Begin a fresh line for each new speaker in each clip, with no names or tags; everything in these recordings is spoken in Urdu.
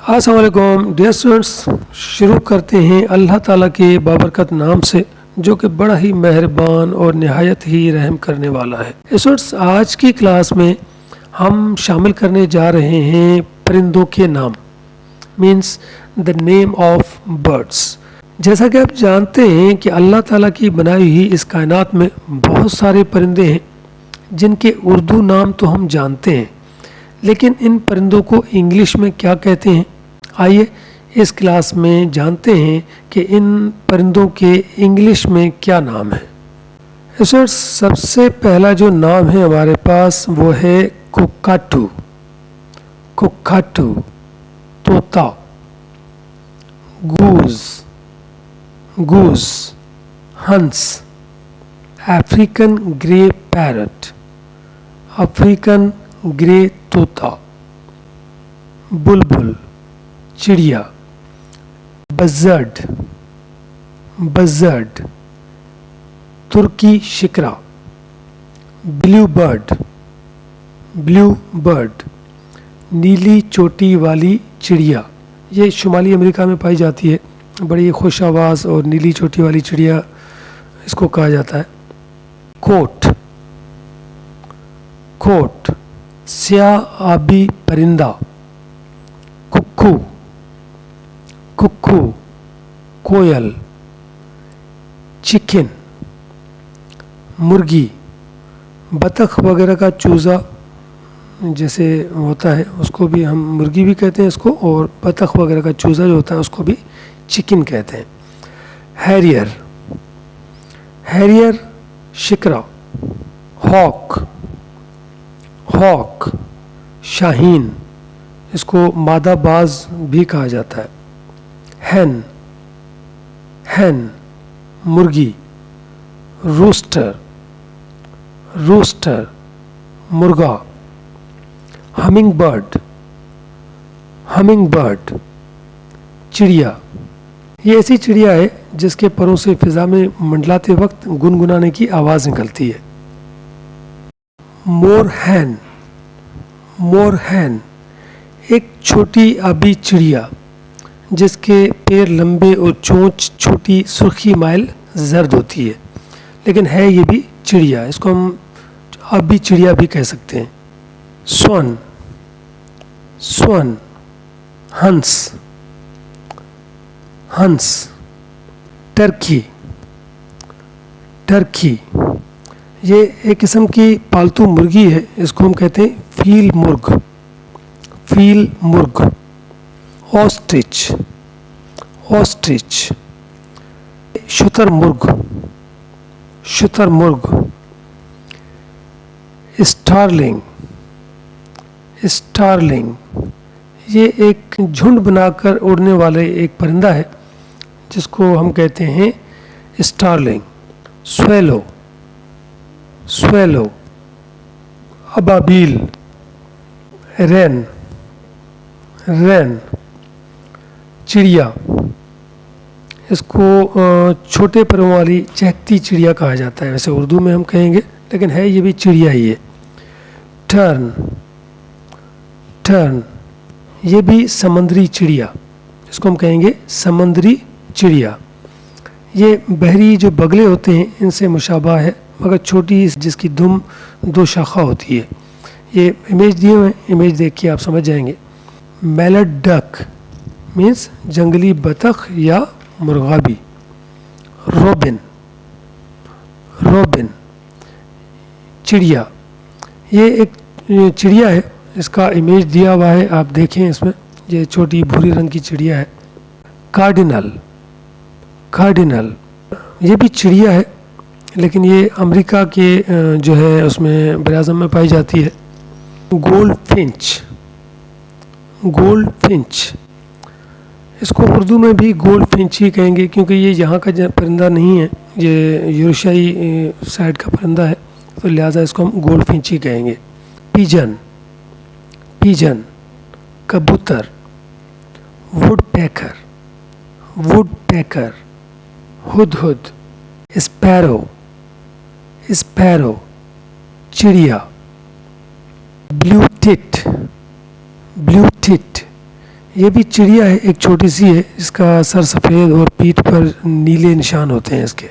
السلام علیکم ڈیئر اسٹوڈنٹس، شروع کرتے ہیں اللہ تعالیٰ کے بابرکت نام سے جو کہ بڑا ہی مہربان اور نہایت ہی رحم کرنے والا ہے۔ اسٹوڈنٹس، آج کی کلاس میں ہم شامل کرنے جا رہے ہیں پرندوں کے نام، means the name of birds. جیسا کہ آپ جانتے ہیں کہ اللہ تعالیٰ کی بنائی ہوئی اس کائنات میں بہت سارے پرندے ہیں جن کے اردو نام تو ہم جانتے ہیں، لیکن ان پرندوں کو انگلش میں کیا کہتے ہیں؟ آئیے اس کلاس میں جانتے ہیں کہ ان پرندوں کے انگلش میں کیا نام ہے۔ اسٹوڈنٹس، سب سے پہلا جو نام ہے ہمارے پاس وہ ہے کوکاٹو۔ کوکاٹو طوطا، گوز گوز ہنس، افریقن گرے پیرٹ افریقن گرے طوطا، بلبل چڑیا، بزرڈ بزرڈ، ترکی شکرا، بلیو برڈ بلیو برڈ، نیلی چوٹی والی چڑیا، یہ شمالی امریکہ میں پائی جاتی ہے، بڑی خوش آواز اور نیلی چوٹی والی چڑیا اس کو کہا جاتا ہے۔ کوٹ کوٹ، سیاہ آبی پرندہ، ککو ککو، کوئل، چکن مرغی، بطخ وغیرہ کا چوزا جیسے ہوتا ہے اس کو بھی ہم مرغی بھی کہتے ہیں اس کو، اور بطخ وغیرہ کا چوزا جو ہوتا ہے اس کو بھی چکن کہتے ہیں۔ ہیریئر ہیریئر شکرا، ہاک ہاک شاہین، اس کو مادہ باز بھی کہا جاتا ہے۔ ہین ہین مرغی، روسٹر روسٹر مرغا، ہمنگ برڈ ہمنگ برڈ چڑیا، یہ ایسی چڑیا ہے جس کے پروں سے فضا میں منڈلاتے وقت گنگنانے کی آواز نکلتی ہے۔ مور ہین مور ہین، ایک چھوٹی آبی چڑیا جس کے پیر لمبے اور چونچ چھوٹی سرخی مائل زرد ہوتی ہے، لیکن ہے یہ بھی چڑیا، اس کو ہم آبی چڑیا بھی کہہ سکتے ہیں۔ سون سون ہنس ہنس، ٹرکی ٹرکی، یہ ایک قسم کی پالتو مرغی ہے، اس کو ہم کہتے ہیں فیل مرغ فیل مرغ۔ آسٹرچ آسٹرچ، شتر مرغ شتر مرغ۔ اسٹارلنگ اسٹارلنگ، یہ ایک جھنڈ بنا کر اڑنے والے ایک پرندہ ہے جس کو ہم کہتے ہیں اسٹارلنگ۔ سویلو سویلو، ابابیل، رین رین چڑیا، اس کو چھوٹے پروں والی چہکتی چڑیا کہا جاتا ہے، ویسے اردو میں ہم کہیں گے لیکن ہے یہ بھی چڑیا ہی ہے۔ ٹرن ٹرن، یہ بھی سمندری چڑیا، اس کو ہم کہیں گے سمندری چڑیا، یہ بحری جو بگلے ہوتے ہیں ان سے مشابہ ہے مگر چھوٹی، جس کی دم دو شاخہ ہوتی ہے۔ یہ امیج دیے ہوئے ہیں، امیج دیکھ کے آپ سمجھ جائیں گے۔ میلٹ ڈک مینس جنگلی بطخ یا مرغابی۔ روبن روبن چڑیا، یہ ایک چڑیا ہے، اس کا امیج دیا ہوا ہے، آپ دیکھیں اس میں، یہ چھوٹی بھوری رنگ کی چڑیا ہے۔ کارڈینل کارڈینل، یہ بھی چڑیا ہے لیکن یہ امریکہ کے جو ہے اس میں براعظم میں پائی جاتی ہے۔ گولڈ فنچ گولڈ فنچ، اس کو اردو میں بھی گولڈ فنچ ہی کہیں گے کیونکہ یہ یہاں کا پرندہ نہیں ہے، یہ یوریشیائی سائڈ کا پرندہ ہے، تو لہٰذا اس کو ہم گولڈ فنچ ہی کہیں گے۔ پیجن پیجن کبوتر۔ ووڈ پیکر ووڈ پیکر، ہدہد۔ اسپیرو اسپیرو چڑیا۔ بلیو ٹٹ بلیو ٹٹ، یہ بھی چڑیا ہے، ایک چھوٹی سی ہے، اس کا سر سفید اور پیٹھ پر نیلے نشان ہوتے ہیں اس کے.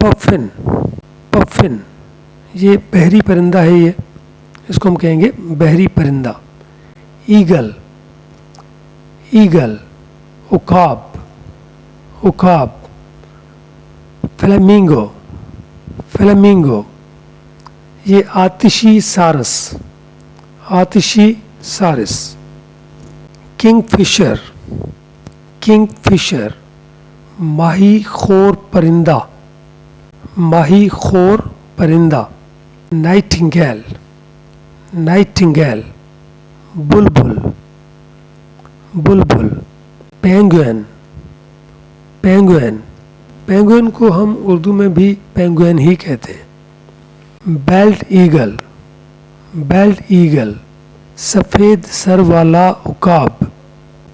پفن، پفن یہ بحری پرندہ ہے، یہ اس کو ہم کہیں گے بحری پرندہ. Eagle, eagle. عقاب، عقاب. فلیمنگو، فلیمنگو یہ آتشی سارس، آتشی سارس. کنگ فشر، کنگ فشر ماہی خور پرندہ، ماہی خور پرندہ. Nightingale, Nightingale. بلبل، بلبل. Penguin, penguin. پینگوئن کو ہم اردو میں بھی پینگوئن ہی کہتے ہیں. بیلٹ ایگل، بیلٹ ایگل سفید سر والا عقاب.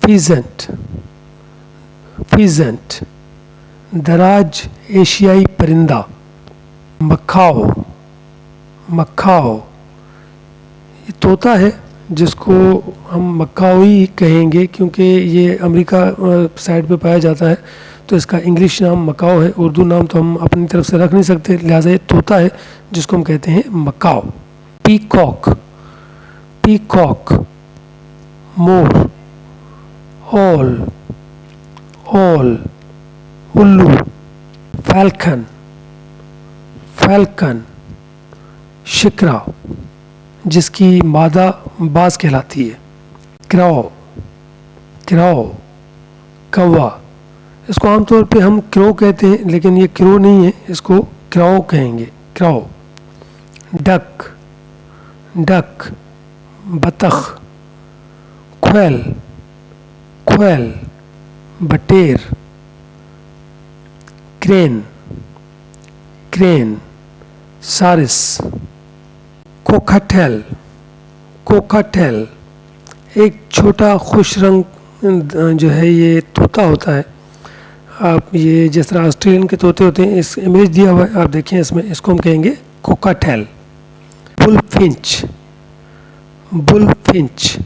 فیزنٹ، فیزنٹ دراج ایشیائی پرندہ. مکھاؤ، مکھاؤ یہ طوطا ہے جس کو ہم مکاوی کہیں گے کیونکہ یہ امریکہ سائڈ پہ پایا جاتا ہے، تو اس کا انگلش نام مکاؤ ہے. اردو نام تو ہم اپنی طرف سے رکھ نہیں سکتے، لہٰذا یہ طوطا ہے جس کو ہم کہتے ہیں مکاؤ. Peacock, peacock. مور، اول، اول. الو. Falcon, falcon. شکرا جس کی مادہ باز کہلاتی ہے. کراؤ، کراؤ. کوا اس کو عام طور پہ ہم کرو کہتے ہیں لیکن یہ کرو نہیں ہے، اس کو کراؤ کہیں گے. کراؤ. ڈک، ڈک. بطخ. کویل، کویل. بٹیر. کرین، کرین. سارس. کوکاٹیل، کوکاٹیل ایک چھوٹا خوش رنگ جو ہے یہ طوطا ہوتا ہے. آپ یہ جس طرح آسٹریلین کے طوطے ہوتے ہیں، اس امیج دیا ہوا ہے آپ دیکھیں اس میں، اس کو ہم کہیں گے کوکاٹیل. بل فنچ، بل فنچ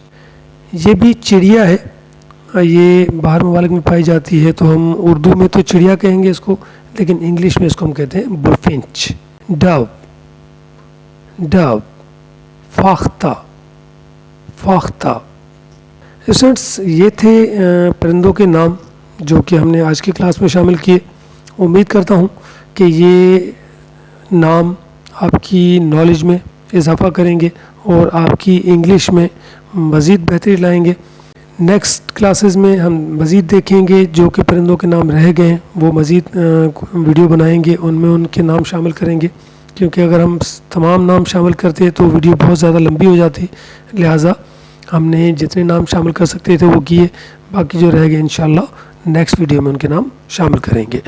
یہ بھی چڑیا ہے، یہ باہر ممالک میں پائی جاتی ہے، تو ہم اردو میں تو چڑیا کہیں گے اس کو، لیکن انگلش میں اس کو ہم کہتے ہیں بل فنچ. Dove, dove. فاختہ، فاختہ. اسٹوڈنٹس یہ تھے پرندوں کے نام جو کہ ہم نے آج کی کلاس میں شامل کیے. امید کرتا ہوں کہ یہ نام آپ کی نالج میں اضافہ کریں گے اور آپ کی انگلش میں مزید بہتری لائیں گے. نیکسٹ کلاسز میں ہم مزید دیکھیں گے جو کہ پرندوں کے نام رہ گئے ہیں، وہ مزید ویڈیو بنائیں گے، ان میں ان کے نام شامل کریں گے، کیونکہ اگر ہم تمام نام شامل کرتے تو ویڈیو بہت زیادہ لمبی ہو جاتی. لہٰذا ہم نے جتنے نام شامل کر سکتے تھے وہ کیے، باقی جو رہ گئے انشاءاللہ نیکسٹ ویڈیو میں ان کے نام شامل کریں گے.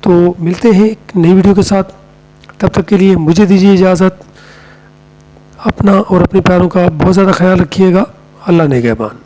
تو ملتے ہیں ایک نئی ویڈیو کے ساتھ، تب تک کے لیے مجھے دیجیے اجازت. اپنا اور اپنے پیاروں کا بہت زیادہ خیال رکھیے گا. اللہ نگہبان.